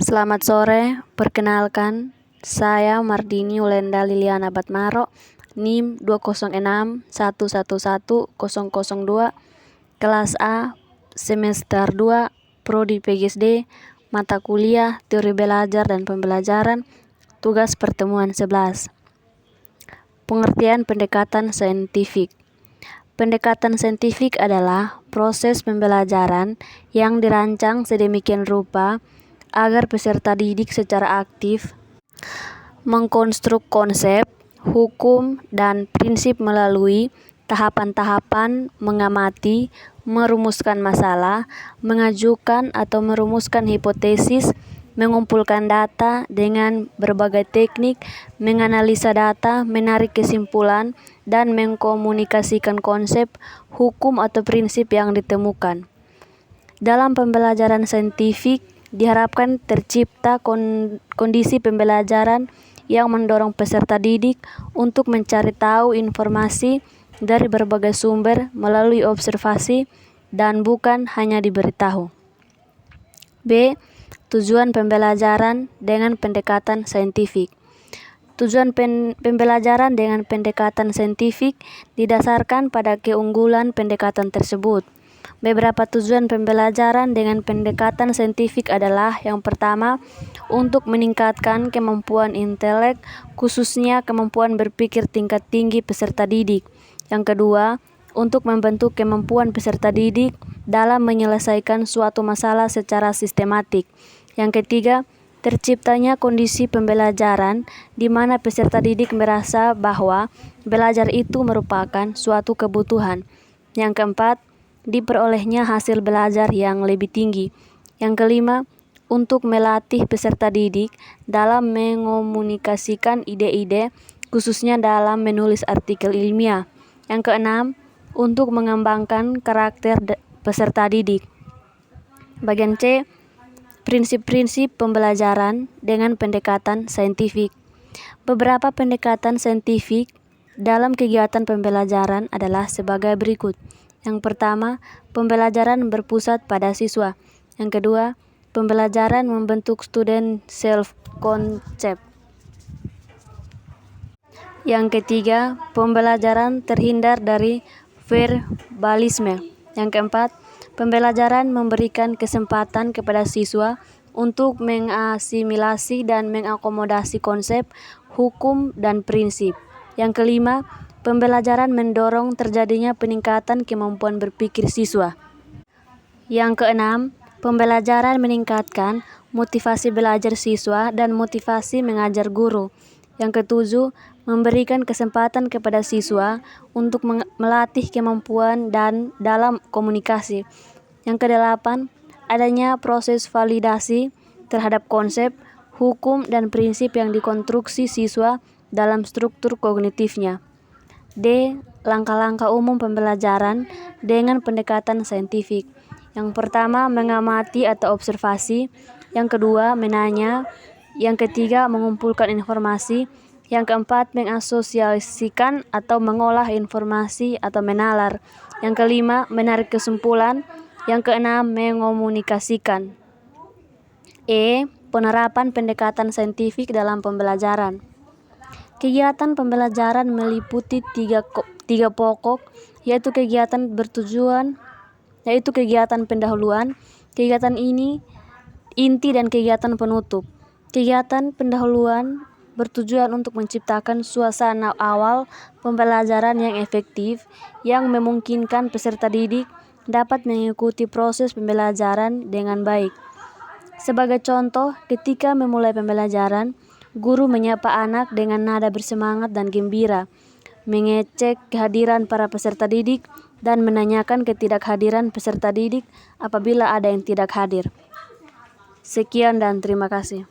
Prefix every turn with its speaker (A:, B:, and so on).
A: Selamat sore, perkenalkan, saya Mardini Ulenda Liliana Batmaro, NIM 206111002, kelas A, semester 2, Prodi PGSD, mata kuliah, teori belajar dan pembelajaran, tugas pertemuan 11. Pengertian pendekatan saintifik. Pendekatan saintifik adalah proses pembelajaran yang dirancang sedemikian rupa agar peserta didik secara aktif mengkonstruk konsep, hukum, dan prinsip melalui tahapan-tahapan mengamati, merumuskan masalah, mengajukan atau merumuskan hipotesis, mengumpulkan data dengan berbagai teknik, menganalisa data, menarik kesimpulan, dan mengkomunikasikan konsep, hukum atau prinsip yang ditemukan. Dalam pembelajaran saintifik, diharapkan tercipta kondisi pembelajaran yang mendorong peserta didik untuk mencari tahu informasi dari berbagai sumber melalui observasi dan bukan hanya diberitahu. B. Tujuan pembelajaran dengan pendekatan saintifik. Tujuan pembelajaran dengan pendekatan saintifik didasarkan pada keunggulan pendekatan tersebut. Beberapa tujuan pembelajaran dengan pendekatan saintifik adalah: yang pertama, untuk meningkatkan kemampuan intelek, khususnya kemampuan berpikir tingkat tinggi peserta didik. Yang kedua, untuk membentuk kemampuan peserta didik dalam menyelesaikan suatu masalah secara sistematik. Yang ketiga, terciptanya kondisi pembelajaran di mana peserta didik merasa bahwa belajar itu merupakan suatu kebutuhan. Yang keempat, diperolehnya hasil belajar yang lebih tinggi. Yang kelima, untuk melatih peserta didik dalam mengomunikasikan ide-ide, khususnya dalam menulis artikel ilmiah. Yang keenam, untuk mengembangkan karakter peserta didik. Bagian C, prinsip-prinsip pembelajaran dengan pendekatan saintifik. Beberapa pendekatan saintifik dalam kegiatan pembelajaran adalah sebagai berikut. Yang pertama, pembelajaran berpusat pada siswa. Yang kedua, pembelajaran membentuk student self-concept. Yang ketiga, pembelajaran terhindar dari verbalisme. Yang keempat, pembelajaran memberikan kesempatan kepada siswa untuk mengasimilasi dan mengakomodasi konsep, hukum, dan prinsip. Yang kelima, pembelajaran mendorong terjadinya peningkatan kemampuan berpikir siswa. Yang keenam, pembelajaran meningkatkan motivasi belajar siswa dan motivasi mengajar guru. Yang ketujuh, memberikan kesempatan kepada siswa untuk melatih kemampuan dan dalam komunikasi. Yang kedelapan, adanya proses validasi terhadap konsep, hukum, dan prinsip yang dikonstruksi siswa dalam struktur kognitifnya. D. Langkah-langkah umum pembelajaran dengan pendekatan saintifik. Yang pertama, mengamati atau observasi. Yang kedua, menanya. Yang ketiga, mengumpulkan informasi. Yang keempat, mengasosiasikan atau mengolah informasi atau menalar. Yang kelima, menarik kesimpulan. Yang keenam, mengomunikasikan. E. Penerapan pendekatan saintifik dalam pembelajaran. Kegiatan pembelajaran meliputi tiga pokok, yaitu kegiatan pendahuluan, kegiatan inti, dan kegiatan penutup. Kegiatan pendahuluan bertujuan untuk menciptakan suasana awal pembelajaran yang efektif, yang memungkinkan peserta didik dapat mengikuti proses pembelajaran dengan baik. Sebagai contoh, ketika memulai pembelajaran, guru menyapa anak dengan nada bersemangat dan gembira, mengecek kehadiran para peserta didik, dan menanyakan ketidakhadiran peserta didik apabila ada yang tidak hadir. Sekian dan terima kasih.